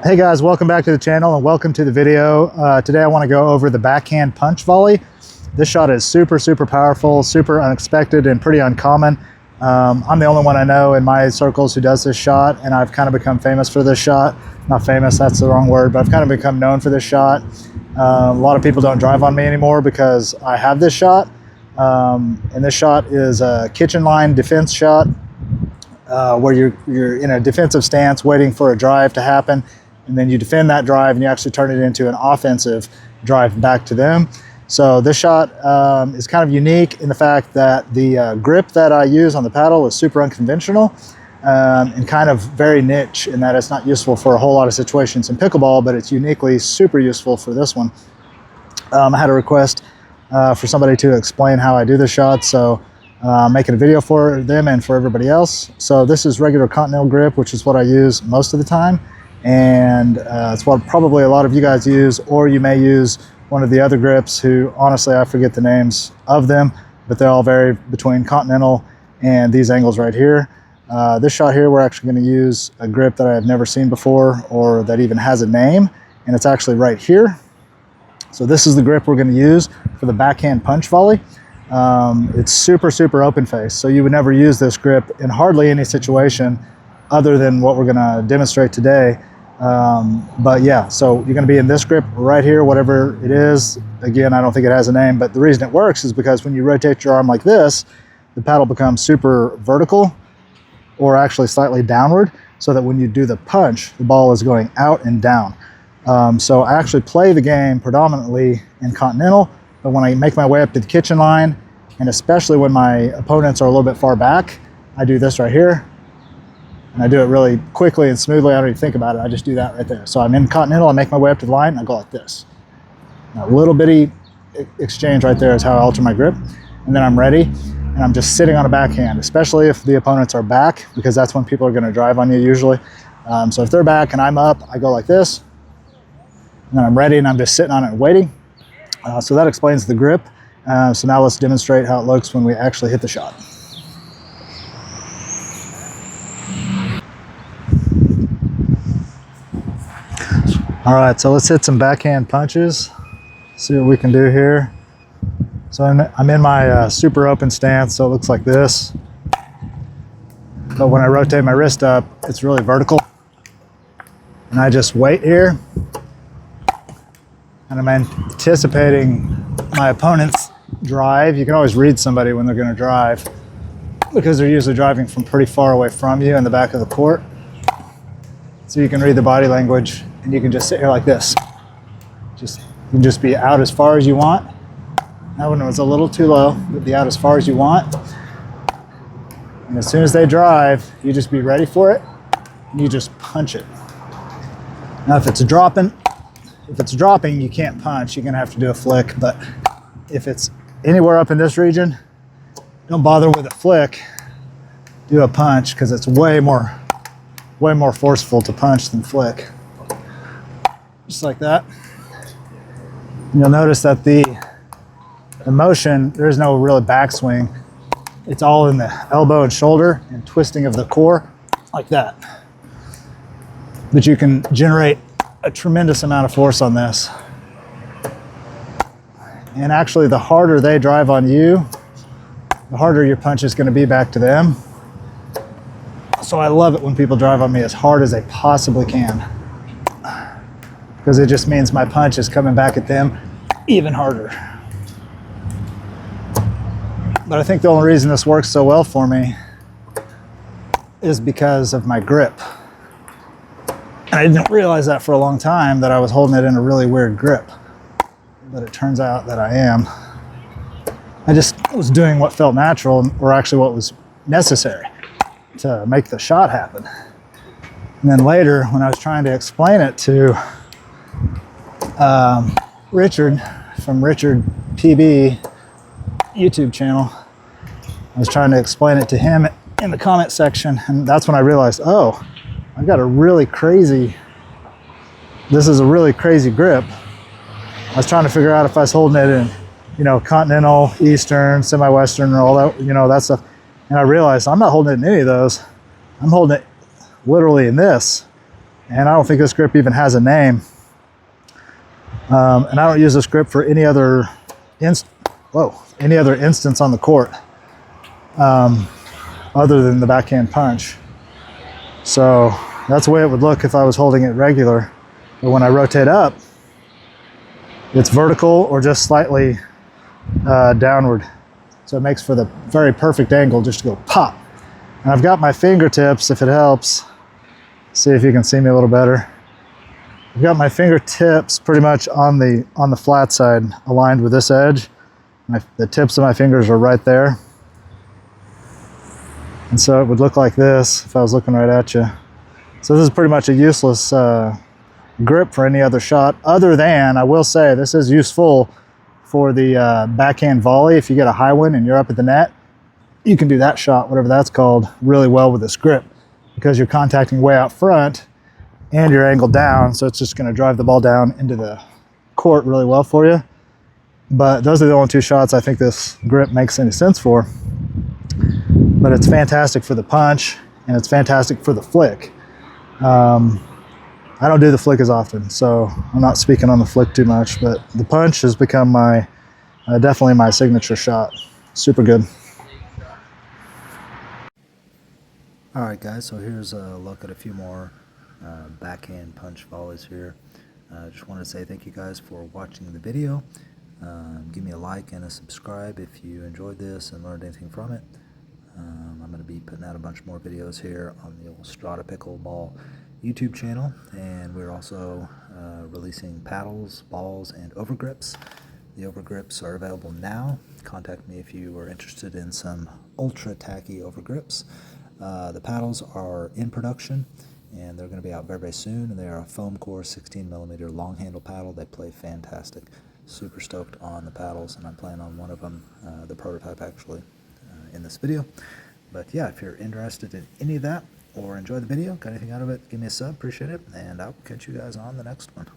Hey guys, welcome back to the channel and welcome to the video. Today I want to go over the backhand punch volley. This shot is super powerful, super unexpected and pretty uncommon. I'm the only one I know in my circles who does this shot, and I've kind of become famous for this shot. Not famous, that's the wrong word, but I've kind of become known for this shot. A lot of people don't drive on me anymore because I have this shot. And this shot is a kitchen line defense shot where you're in a defensive stance waiting for a drive to happen. And then you defend that drive and you actually turn it into an offensive drive back to them. So this shot is kind of unique in the fact that the grip that I use on the paddle is super unconventional and kind of very niche in that it's not useful for a whole lot of situations in pickleball, but it's uniquely super useful for this one. I had a request for somebody to explain how I do this shot, so I'm making a video for them and for everybody else. So this is regular continental grip, which is what I use most of the time. And it's what probably a lot of you guys use, or you may use one of the other grips who, honestly, I forget the names of them, but they all vary between continental and these angles right here. This shot here, we're actually going to use a grip that I have never seen before, or that even has a name, and it's actually right here. So this is the grip we're going to use for the backhand punch volley. It's super open face, so you would never use this grip in hardly any situation other than what we're going to demonstrate today. But yeah, so you're going to be in this grip right here, whatever it is. Again, I don't think it has a name, but the reason it works is because when you rotate your arm like this, the paddle becomes super vertical, or actually slightly downward, so that when you do the punch, the ball is going out and down. So I actually play the game predominantly in continental, but when I make my way up to the kitchen line, and especially when my opponents are a little bit far back, I do this right here. And I do it really quickly and smoothly. I don't even think about it. I just do that right there. So I'm in continental, I make my way up to the line, and I go like this. Now, a little bitty exchange right there is how I alter my grip. And then I'm ready, and I'm just sitting on a backhand, especially if the opponents are back, because that's when people are going to drive on you usually. So if they're back and I'm up, I go like this. And then I'm ready, and I'm just sitting on it and waiting. So that explains the grip. So now let's demonstrate how it looks when we actually hit the shot. All right, so let's hit some backhand punches. See what we can do here. So I'm in my super open stance, so it looks like this. But when I rotate my wrist up, it's really vertical. And I just wait here. And I'm anticipating my opponent's drive. You can always read somebody when they're gonna drive, because they're usually driving from pretty far away from you in the back of the court. So you can read the body language, and you can just sit here like this. You can just be out as far as you want. That one was a little too low, but be out as far as you want. And as soon as they drive, you just be ready for it, and you just punch it. Now if it's dropping, you can't punch. You're gonna have to do a flick, but if it's anywhere up in this region, don't bother with a flick, do a punch, because it's way more forceful to punch than flick. Just like that. You'll notice that the motion, there's no really backswing. It's all in the elbow and shoulder and twisting of the core, like that. But you can generate a tremendous amount of force on this. And actually, the harder they drive on you, the harder your punch is going to be back to them. So I love it when people drive on me as hard as they possibly can, because it just means my punch is coming back at them even harder. But I think the only reason this works so well for me is because of my grip. And I didn't realize that for a long time, that I was holding it in a really weird grip. But it turns out that I am. I just was doing what felt natural, or actually what was necessary to make the shot happen. And then later, when I was trying to explain it to Richard from Richard PB YouTube channel, I was trying to explain it to him in the comment section, and that's when I realized, oh, I've got this is a really crazy grip. I was trying to figure out if I was holding it in, continental, eastern, semi-western, or all that, that stuff. And I realized I'm not holding it in any of those. I'm holding it literally in this. And I don't think this grip even has a name. And I don't use this grip for any other instance on the court other than the backhand punch. So that's the way it would look if I was holding it regular. But when I rotate up, it's vertical or just slightly downward. So it makes for the very perfect angle just to go pop. And I've got my fingertips, if it helps. See if you can see me a little better. I've got my fingertips pretty much on the flat side, aligned with this edge. The tips of my fingers are right there. And so it would look like this if I was looking right at you. So this is pretty much a useless grip for any other shot, other than, I will say, this is useful for the backhand volley. If you get a high one and you're up at the net, you can do that shot, whatever that's called, really well with this grip, because you're contacting way out front and you're angled down, so it's just going to drive the ball down into the court really well for you. But those are the only two shots I think this grip makes any sense for. But it's fantastic for the punch, and it's fantastic for the flick. I don't do the flick as often, so I'm not speaking on the flick too much, but the punch has become my definitely my signature shot. Super good. All right, guys, so here's a look at a few more backhand punch volleys here. Just want to say thank you guys for watching the video. Give me a like and a subscribe if you enjoyed this and learned anything from it. I'm going to be putting out a bunch more videos here on the old Strata Pickleball YouTube channel, and we're also releasing paddles, balls, and overgrips. The overgrips are available now. Contact me if you are interested in some ultra tacky overgrips. The paddles are in production, and they're going to be out very, very soon, and they are a foam core 16mm long handle paddle. They play fantastic. Super stoked on the paddles, and I'm playing on one of them, the prototype actually, in this video. But yeah, if you're interested in any of that or enjoy the video, got anything out of it, give me a sub, appreciate it, and I'll catch you guys on the next one.